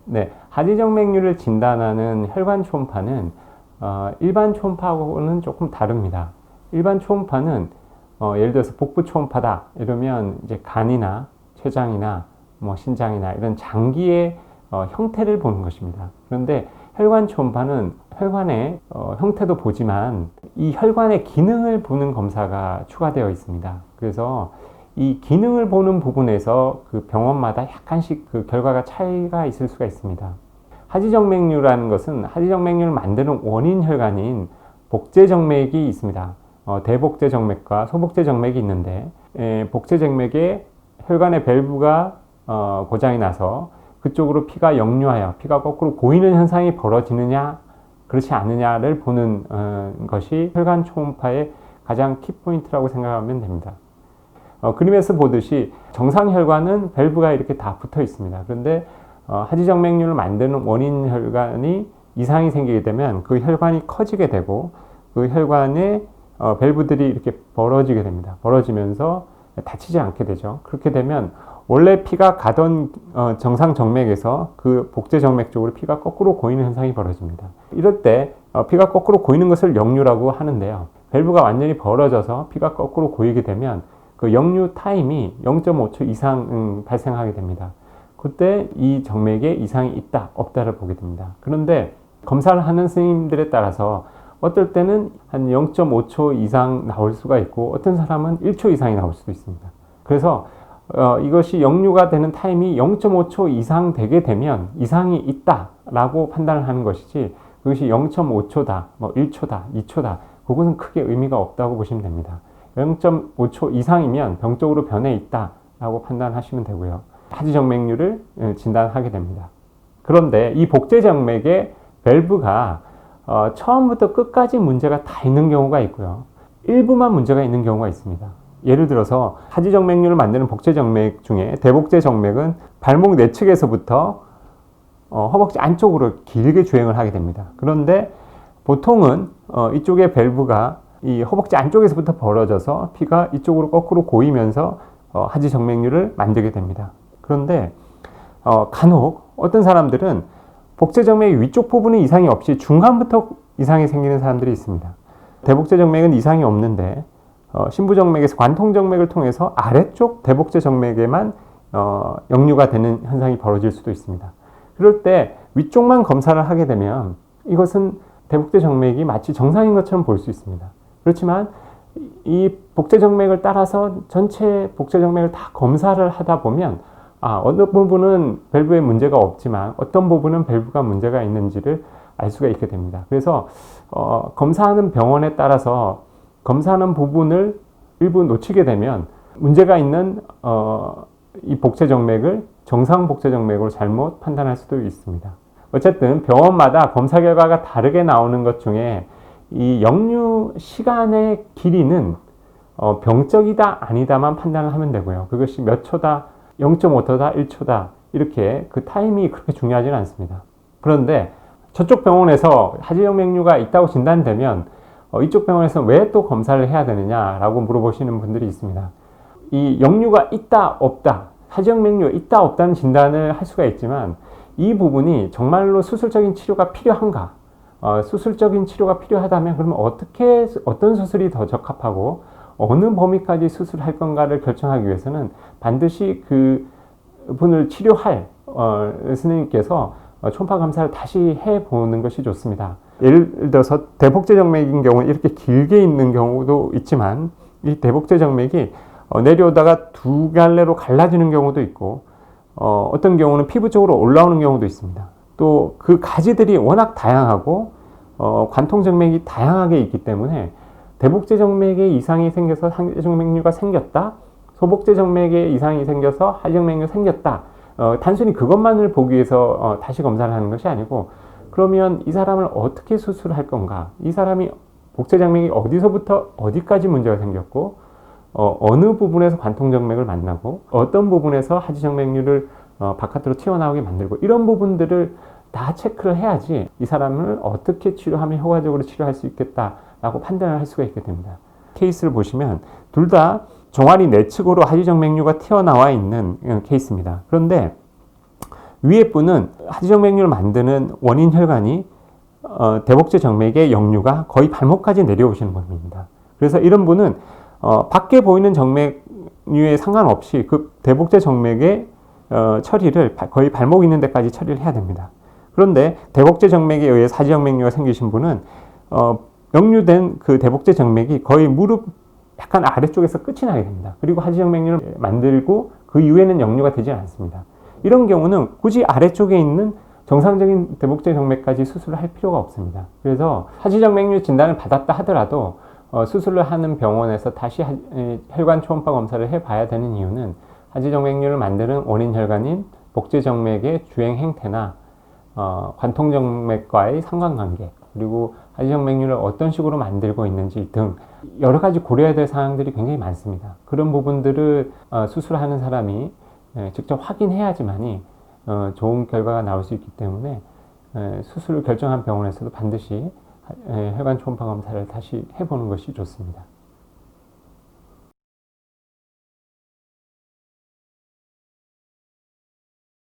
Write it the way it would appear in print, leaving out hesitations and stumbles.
네, 하지정맥류를 진단하는 혈관 초음파는 일반 초음파하고는 조금 다릅니다. 일반 초음파는 예를 들어서 복부 초음파다 이러면 이제 간이나 췌장이나 뭐 신장이나 이런 장기의 형태를 보는 것입니다. 그런데 혈관 초음파는 혈관의 형태도 보지만 이 혈관의 기능을 보는 검사가 추가되어 있습니다. 그래서 이 기능을 보는 부분에서 그 병원마다 약간씩 그 결과가 차이가 있을 수가 있습니다. 하지정맥류라는 것은 하지정맥류를 만드는 원인 혈관인 복제정맥이 있습니다. 대복제정맥과 소복제정맥이 있는데 복제정맥에 혈관의 밸브가 고장이 나서 그쪽으로 피가 역류하여 피가 거꾸로 고이는 현상이 벌어지느냐 그렇지 않느냐를 보는 것이 혈관 초음파의 가장 키포인트라고 생각하면 됩니다. 그림에서 보듯이 정상 혈관은 밸브가 이렇게 다 붙어 있습니다. 그런데 하지정맥류를 만드는 원인 혈관이 이상이 생기게 되면 그 혈관이 커지게 되고 그 혈관의 밸브들이 이렇게 벌어지게 됩니다. 벌어지면서 다치지 않게 되죠. 그렇게 되면 원래 피가 가던 정상 정맥에서 그 복제 정맥 쪽으로 피가 거꾸로 고이는 현상이 벌어집니다. 이럴 때 피가 거꾸로 고이는 것을 역류라고 하는데요. 밸브가 완전히 벌어져서 피가 거꾸로 고이게 되면 그 역류 타임이 0.5초 이상 발생하게 됩니다. 그때 이 정맥에 이상이 있다, 없다를 보게 됩니다. 그런데 검사를 하는 스님들에 따라서 어떨 때는 한 0.5초 이상 나올 수가 있고 어떤 사람은 1초 이상이 나올 수도 있습니다. 그래서 이것이 역류가 되는 타임이 0.5초 이상 되게 되면 이상이 있다라고 판단을 하는 것이지 그것이 0.5초다, 뭐 1초다, 2초다 그것은 크게 의미가 없다고 보시면 됩니다. 0.5초 이상이면 병적으로 변해 있다라고 판단하시면 되고요. 하지정맥류를 진단하게 됩니다. 그런데 이 복제정맥의 밸브가 처음부터 끝까지 문제가 다 있는 경우가 있고요. 일부만 문제가 있는 경우가 있습니다. 예를 들어서 하지정맥류를 만드는 복제정맥 중에 대복제정맥은 발목 내측에서부터 허벅지 안쪽으로 길게 주행을 하게 됩니다. 그런데 보통은 이쪽의 밸브가 이 허벅지 안쪽에서부터 벌어져서 피가 이쪽으로 거꾸로 고이면서 하지정맥류를 만들게 됩니다. 그런데 간혹 어떤 사람들은 복제정맥의 위쪽 부분에 이상이 없이 중간부터 이상이 생기는 사람들이 있습니다. 대복제정맥은 이상이 없는데 신부정맥에서 관통정맥을 통해서 아래쪽 대복제정맥에만 역류가 되는 현상이 벌어질 수도 있습니다. 그럴 때 위쪽만 검사를 하게 되면 이것은 대복제정맥이 마치 정상인 것처럼 볼 수 있습니다. 그렇지만 이 복제정맥을 따라서 전체 복제정맥을 다 검사를 하다 보면 어느 부분은 밸브에 문제가 없지만 어떤 부분은 밸브가 문제가 있는지를 알 수가 있게 됩니다. 그래서 검사하는 병원에 따라서 검사하는 부분을 일부 놓치게 되면 문제가 있는 이 복제정맥을 정상 복제정맥으로 잘못 판단할 수도 있습니다. 어쨌든 병원마다 검사 결과가 다르게 나오는 것 중에 이 역류 시간의 길이는 병적이다 아니다만 판단을 하면 되고요. 그것이 몇 초다, 0.5초다, 1초다 이렇게 그 타임이 그렇게 중요하지는 않습니다. 그런데 저쪽 병원에서 하지정맥류가 있다고 진단되면 이쪽 병원에서 왜 또 검사를 해야 되느냐라고 물어보시는 분들이 있습니다. 이 역류가 있다 없다, 하지정맥류가 있다 없다는 진단을 할 수가 있지만 이 부분이 정말로 수술적인 치료가 필요한가? 수술적인 치료가 필요하다면 그러면 어떤 수술이 더 적합하고 어느 범위까지 수술할 건가를 결정하기 위해서는 반드시 그 분을 치료할 스님께서 초음파 검사를 다시 해보는 것이 좋습니다. 예를 들어서 대복제정맥인 경우는 이렇게 길게 있는 경우도 있지만 이 대복제정맥이 내려오다가 두 갈래로 갈라지는 경우도 있고 어떤 경우는 피부 쪽으로 올라오는 경우도 있습니다. 또 그 가지들이 워낙 다양하고 관통정맥이 다양하게 있기 때문에 대복제정맥에 이상이 생겨서 하지정맥류가 생겼다, 소복제정맥에 이상이 생겨서 하지정맥류가 생겼다. 단순히 그것만을 보기 위해서 다시 검사를 하는 것이 아니고 그러면 이 사람을 어떻게 수술할 건가? 이 사람이 복제정맥이 어디서부터 어디까지 문제가 생겼고 어느 부분에서 관통정맥을 만나고 어떤 부분에서 하지정맥류를 바깥으로 튀어나오게 만들고 이런 부분들을 다 체크를 해야지 이 사람을 어떻게 치료하면 효과적으로 치료할 수 있겠다라고 판단을 할 수가 있게 됩니다. 케이스를 보시면 둘 다 종아리 내측으로 하지정맥류가 튀어나와 있는 케이스입니다. 그런데 위에 분은 하지정맥류를 만드는 원인 혈관이 대복제 정맥의 역류가 거의 발목까지 내려오시는 분입니다. 그래서 이런 분은 밖에 보이는 정맥류에 상관없이 그 대복제 정맥의 처리를 거의 발목 있는 데까지 처리를 해야 됩니다. 그런데 대복제 정맥에 의해 하지정맥류가 생기신 분은 역류된 그 대복제 정맥이 거의 무릎 약간 아래쪽에서 끝이 나게 됩니다. 그리고 하지정맥류를 만들고 그 이후에는 역류가 되지 않습니다. 이런 경우는 굳이 아래쪽에 있는 정상적인 대복제 정맥까지 수술을 할 필요가 없습니다. 그래서 하지정맥류 진단을 받았다 하더라도 수술을 하는 병원에서 다시 혈관 초음파 검사를 해봐야 되는 이유는 하지정맥류를 만드는 원인 혈관인 복제정맥의 주행 행태나 관통정맥과의 상관관계, 그리고 하지정맥류를 어떤 식으로 만들고 있는지 등 여러 가지 고려해야 될 사항들이 굉장히 많습니다. 그런 부분들을 수술하는 사람이 직접 확인해야지만이 좋은 결과가 나올 수 있기 때문에 수술을 결정한 병원에서도 반드시 혈관 초음파 검사를 다시 해보는 것이 좋습니다.